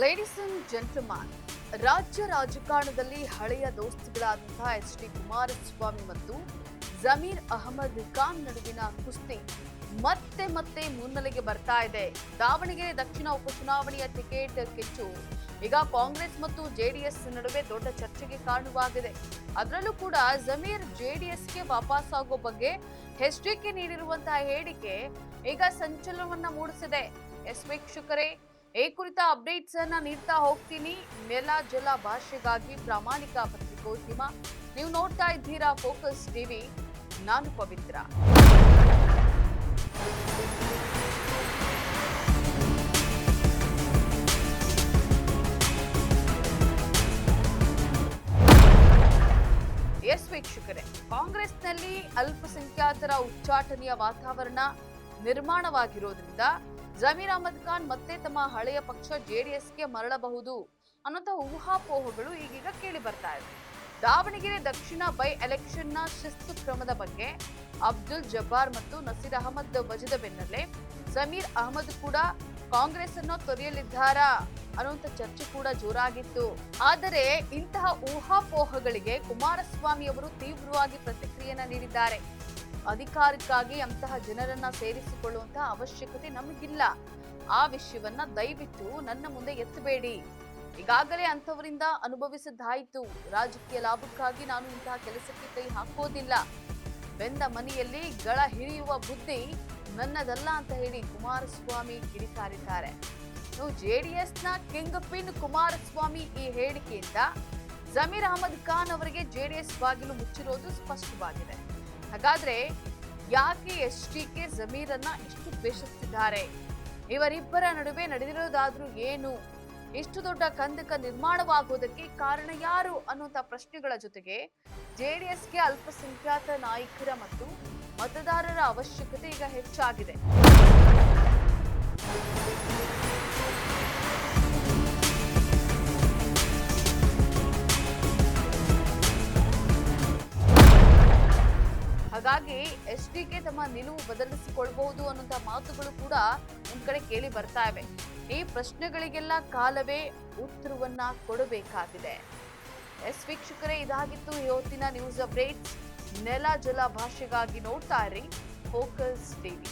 Ladies and gentleman, ರಾಜ್ಯ ರಾಜಕಾರಣದಲ್ಲಿ ಹಳೆಯ ದೋಸ್ತಿಗಳಾದಂತಹ ಎಚ್ ಡಿ ಕುಮಾರಸ್ವಾಮಿ ಮತ್ತು ಜಮೀರ್ ಅಹಮದ್ ಖಾನ್ ನಡುವಿನ ಕುಸ್ತಿ ಮತ್ತೆ ಮತ್ತೆ ಮುನ್ನೆಲೆಗೆ ಬರ್ತಾ ಇದೆ. ದಾವಣಗೆರೆ ದಕ್ಷಿಣ ಉಪಚುನಾವಣೆಯ ಟಿಕೆಟ್ ಕಿಚ್ಚು ಈಗ ಕಾಂಗ್ರೆಸ್ ಮತ್ತು ಜೆಡಿಎಸ್ ನಡುವೆ ದೊಡ್ಡ ಚರ್ಚೆಗೆ ಕಾರಣವಾಗಿದೆ. ಅದರಲ್ಲೂ ಕೂಡ ಜಮೀರ್ ಜೆಡಿಎಸ್ಗೆ ವಾಪಸ್ ಆಗೋ ಬಗ್ಗೆ ಎಚ್ಡಿಕೆ ನೀಡಿರುವಂತಹ ಹೇಳಿಕೆ ಈಗ ಸಂಚಲನವನ್ನ ಮೂಡಿಸಿದೆ. ವೀಕ್ಷಕರೇ, ಈ ಕುರಿತ ಅಪ್ಡೇಟ್ಸ್ ಅನ್ನ ನೀಡ್ತಾ ಹೋಗ್ತೀನಿ. ನೆಲ ಜಲ ಭಾಷೆಗಾಗಿ ಪ್ರಾಮಾಣಿಕ ಪತ್ರಿಕೋದ್ಯಮ. ನೀವು ನೋಡ್ತಾ ಇದ್ದೀರಾ ಫೋಕಸ್ ಟಿವಿ. ನಾನು ಪವಿತ್ರ. ವೀಕ್ಷಕರೇ, ಕಾಂಗ್ರೆಸ್ನಲ್ಲಿ ಅಲ್ಪಸಂಖ್ಯಾತರ ಉಚ್ಚಾಟನೆಯ ವಾತಾವರಣ ನಿರ್ಮಾಣವಾಗಿರೋದ್ರಿಂದ ಜಮೀರ್ ಅಹಮದ್ ಖಾನ್ ಮತ್ತೆ ತಮ್ಮ ಹಳೆಯ ಪಕ್ಷ ಜೆಡಿಎಸ್ಗೆ ಮರಳಬಹುದು ಅನ್ನೋಂಥ ಊಹಾಪೋಹಗಳು ಈಗೀಗ ಕೇಳಿ ಬರ್ತಾ ಇದೆ. ದಾವಣಗೆರೆ ದಕ್ಷಿಣ ಬೈ ಎಲೆಕ್ಷನ್ನ ಶಿಸ್ತು ಕ್ರಮದ ಬಗ್ಗೆ ಅಬ್ದುಲ್ ಜಬ್ಬಾರ್ ಮತ್ತು ನಸೀರ್ ಅಹಮದ್ ವಜದ ಬೆನ್ನಲ್ಲೇ ಜಮೀರ್ ಅಹಮದ್ ಕೂಡ ಕಾಂಗ್ರೆಸ್ ಅನ್ನು ತೊರೆಯಲಿದ್ದಾರಾ ಅನ್ನುವಂಥ ಚರ್ಚೆ ಕೂಡ ಜೋರಾಗಿತ್ತು. ಆದರೆ ಇಂತಹ ಊಹಾಪೋಹಗಳಿಗೆ ಕುಮಾರಸ್ವಾಮಿ ಅವರು ತೀವ್ರವಾಗಿ ಪ್ರತಿಕ್ರಿಯೆಯನ್ನ ನೀಡಿದ್ದಾರೆ. ಅಧಿಕಾರಕ್ಕಾಗಿ ಅಂತಹ ಜನರನ್ನ ಸೇರಿಸಿಕೊಳ್ಳುವಂತಹ ಅವಶ್ಯಕತೆ ನಮಗಿಲ್ಲ. ಆ ವಿಷಯವನ್ನ ದಯವಿಟ್ಟು ನನ್ನ ಮುಂದೆ ಎತ್ತಬೇಡಿ. ಈಗಾಗಲೇ ಅಂತವರಿಂದ ಅನುಭವಿಸಿದ್ದಾಯಿತು. ರಾಜಕೀಯ ಲಾಭಕ್ಕಾಗಿ ನಾನು ಇಂತಹ ಕೆಲಸಕ್ಕೆ ಕೈ ಹಾಕೋದಿಲ್ಲ. ಬೆಂದ ಮನೆಯಲ್ಲಿ ಗಳ ಹಿಡಿಯುವ ಬುದ್ಧಿ ನನ್ನದಲ್ಲ ಅಂತ ಹೇಳಿ ಕುಮಾರಸ್ವಾಮಿ ಕಿಡಿಕಾರಿದ್ದಾರೆ. ಜೆಡಿಎಸ್ನ ಕಿಂಗ್ ಪಿನ್ ಕುಮಾರಸ್ವಾಮಿ ಈ ಹೇಳಿಕೆಯಿಂದ ಜಮೀರ್ ಅಹಮದ್ ಖಾನ್ ಅವರಿಗೆ ಜೆಡಿಎಸ್ ಬಾಗಿಲು ಮುಚ್ಚಿರೋದು ಸ್ಪಷ್ಟವಾಗಿದೆ. ಹಾಗಾದ್ರೆ ಯಾಕೆ ಎಚ್ಡಿಕೆ ಜಮೀರನ್ನ ಇಷ್ಟು ದ್ವೇಷಿಸುತ್ತಿದ್ದಾರೆ? ಇವರಿಬ್ಬರ ನಡುವೆ ನಡೆದಿರೋದಾದ್ರೂ ಏನು? ಇಷ್ಟು ದೊಡ್ಡ ಕಂದಕ ನಿರ್ಮಾಣವಾಗುವುದಕ್ಕೆ ಕಾರಣ ಯಾರು ಅನ್ನುವಂಥ ಪ್ರಶ್ನೆಗಳ ಜೊತೆಗೆ ಜೆಡಿಎಸ್ಗೆ ಅಲ್ಪಸಂಖ್ಯಾತ ನಾಯಕರ ಮತ್ತು ಮತದಾರರ ಅವಶ್ಯಕತೆ ಈಗ ಹೆಚ್ಚಾಗಿದೆ. ಹಾಗಾಗಿ ಎಚ್ಡಿಕೆ ತಮ್ಮ ನಿಲುವು ಬದಲಿಸಿಕೊಳ್ಳಬಹುದು ಅನ್ನುವಂಥ ಮಾತುಗಳು ಕೂಡ ಒಂದ್ ಕಡೆ ಕೇಳಿ ಬರ್ತಾ ಇವೆ. ಈ ಪ್ರಶ್ನೆಗಳಿಗೆಲ್ಲ ಕಾಲವೇ ಉತ್ತರವನ್ನ ಕೊಡಬೇಕಾಗಿದೆ. ವೀಕ್ಷಕರೇ, ಇದಾಗಿತ್ತು ಇವತ್ತಿನ ನ್ಯೂಸ್ ಅಪ್ಡೇಟ್ಸ್. ನೆಲ ಜಲ ಭಾಷೆಗಾಗಿ ನೋಡ್ತಾ ಇರಿ ಫೋಕಸ್ ಟಿವಿ.